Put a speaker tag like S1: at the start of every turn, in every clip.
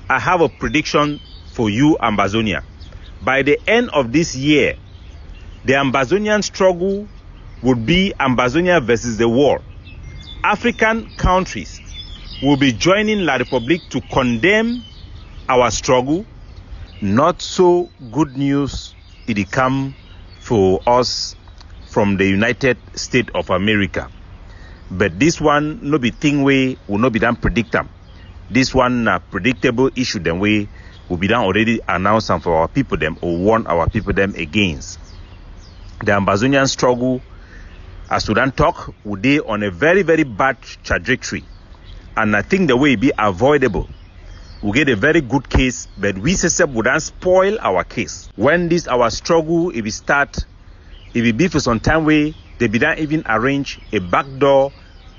S1: I have a prediction for you, Ambazonia. By the end of this year, the Ambazonian struggle would be Ambazonia versus the world. African countries will be joining La République to condemn our struggle. Not so good news it come for us from the United States of America. But this one no be thing way will not be done predict them. This one predictable issue them way will be done already announced and for our people them or warn our people them against. The Ambazonian struggle, as we don't talk, would be on a very, very bad trajectory. And I think the way it be avoidable. We get a very good case, but we wouldn't spoil our case. When this our struggle, if it be for some time way, they be done even arrange a back door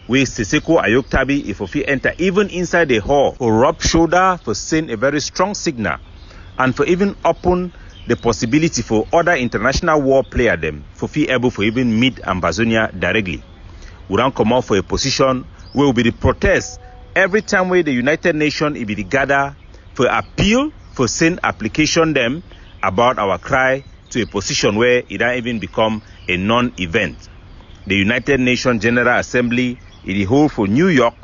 S1: where Seseko Ayoktabi if we enter even inside the hall for rub shoulder for send a very strong signal and for even open the possibility for other international war player them for be able for even meet Ambazonia directly. We don't come out for a position where will be the protest every time where the United Nations will be gather for appeal for send application them about our cry to a position where it don't even become a non-event. The United Nations General Assembly in the whole for New York,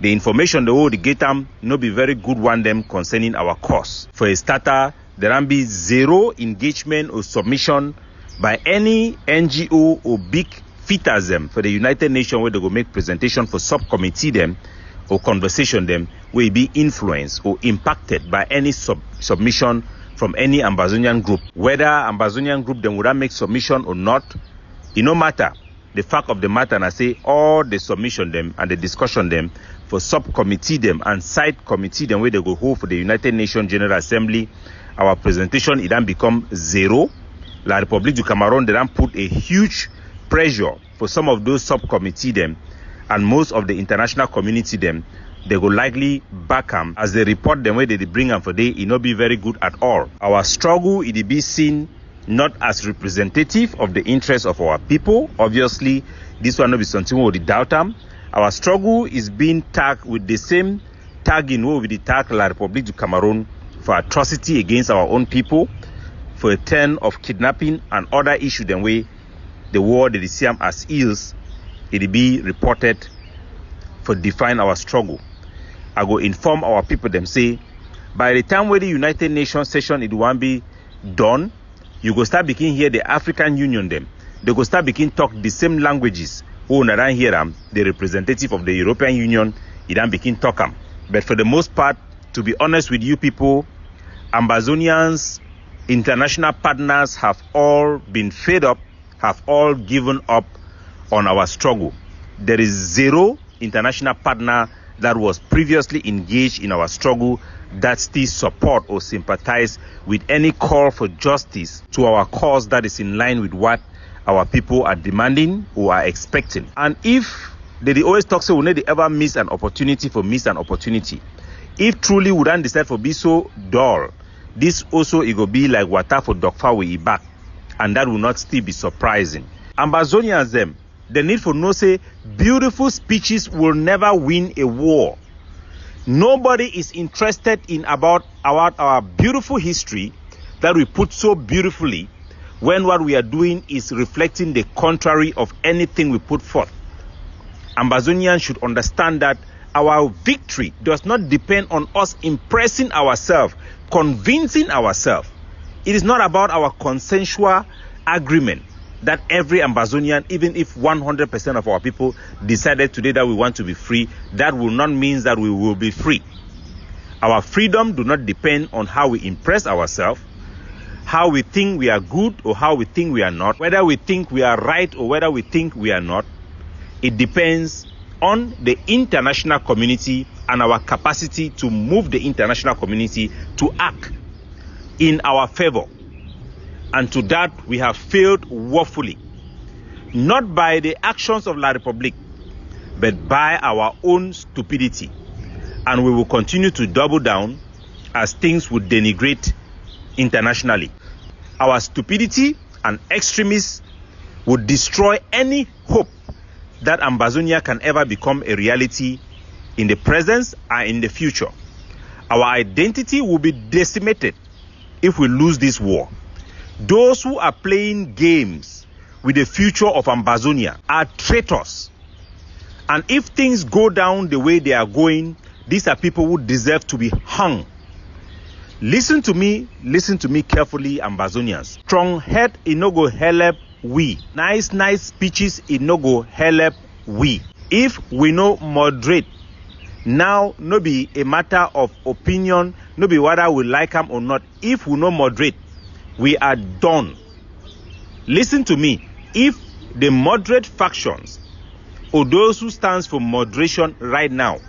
S1: the information the whole the get them no be very good one them concerning our cause. For a starter, there can be zero engagement or submission by any NGO or big fitters them for the United Nations where they go make presentation for subcommittee them or conversation them will be influenced or impacted by any submission from any Ambazonian group. Whether Ambazonian group them would make submission or not, it no matter. The fact of the matter, and I say all the submission them and the discussion them for subcommittee them and side committee them where they go hold for the United Nations General Assembly, our presentation it then become zero. La République du Cameroon they then put a huge pressure for some of those subcommittee them and most of the international community them. They go likely back them as they report them where they bring them for day. It not be very good at all. Our struggle it be seen not as representative of the interests of our people. Obviously, this one will be something we will doubt them. Our struggle is being tagged with the same tagging where we tag La République du Cameroon for atrocity against our own people, for a turn of kidnapping and other issues the way the war they see them as ills, it be reported for define our struggle. I go inform our people them say, by the time where the United Nations session it won't be done, you go start begin hear the African Union them. They go start begin talk the same languages. Who not hear them, the representative of the European Union, it don't begin talk them. But for the most part, to be honest with you people, Ambazonians, international partners have all been fed up, have all given up on our struggle. There is zero international partner that was previously engaged in our struggle that still support or sympathize with any call for justice to our cause that is in line with what our people are demanding or are expecting. And if they always talk so we need to ever miss an opportunity for miss an opportunity. If truly we don't decide for be so dull, this also it will be like water for dogfa with back, and that will not still be surprising. Ambazonians them, the need for no say beautiful speeches will never win a war. Nobody is interested in about our beautiful history that we put so beautifully when what we are doing is reflecting the contrary of anything we put forth. Ambazonians should understand that our victory does not depend on us impressing ourselves, convincing ourselves. It is not about our consensual agreement that every Ambazonian, even if 100% of our people decided today that we want to be free, that will not mean that we will be free. Our freedom do not depend on how we impress ourselves, how we think we are good or how we think we are not, whether we think we are right or whether we think we are not. It depends on the international community and our capacity to move the international community to act in our favor. And to that, we have failed woefully. Not by the actions of La République, but by our own stupidity. And we will continue to double down as things would denigrate internationally. Our stupidity and extremists would destroy any hope that Ambazonia can ever become a reality in the present and in the future. Our identity will be decimated if we lose this war. Those who are playing games with the future of Ambazonia are traitors. And if things go down the way they are going, these are people who deserve to be hung. Listen to me carefully, Ambazonians. Strong head, it no go help we. Nice speeches, it no go help we. If we no moderate, now no be a matter of opinion, no be whether we like them or not. If we no moderate, we are done. Listen to me. If the moderate factions or those who stands for moderation right now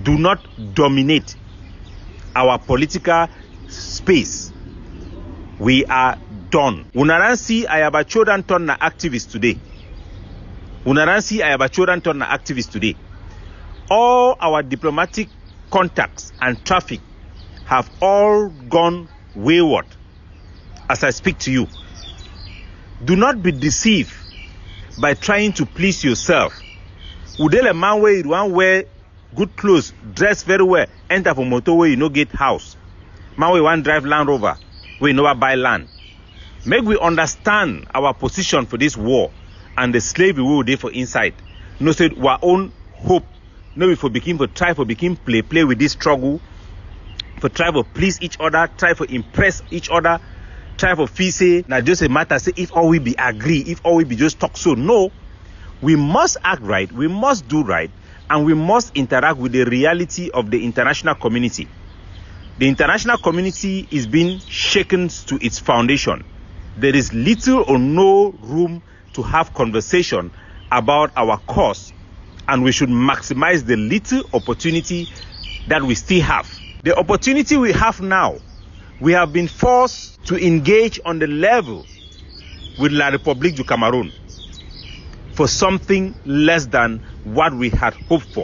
S1: do not dominate our political space, we are done. Unaransi ayabachodan ton na activists today. All our diplomatic contacts and traffic have all gone wayward as I speak to you. Do not be deceived by trying to please yourself. Udele man where you want wear good clothes, dress very well, enter for motor where you no get house. Man where you want drive Land Rover, where you never buy land. Make we understand our position for this war and the slavery we will do for inside. No say our own hope. No we for try play with this struggle. For try to please each other, try to impress each other, try for feel say now just a matter say if all we be agree, if all we be just talk so. No, we must act right, we must do right, and we must interact with the reality of the international community. The international community is being shaken to its foundation. There is little or no room to have conversation about our cause, and we should maximize the little opportunity that we still have. The opportunity we have now, we have been forced to engage on the level with La République du Cameroon for something less than what we had hoped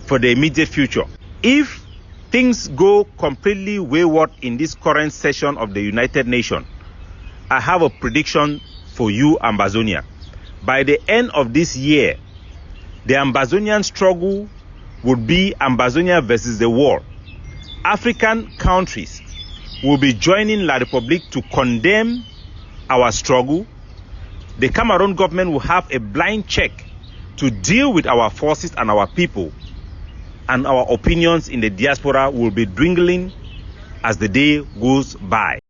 S1: for the immediate future. If things go completely wayward in this current session of the United Nations, I have a prediction for you, Ambazonia. By the end of this year, the Ambazonian struggle would be Ambazonia versus the war. African countries will be joining La République to condemn our struggle. The Cameroon government will have a blind check to deal with our forces and our people, and our opinions in the diaspora will be dwindling as the day goes by.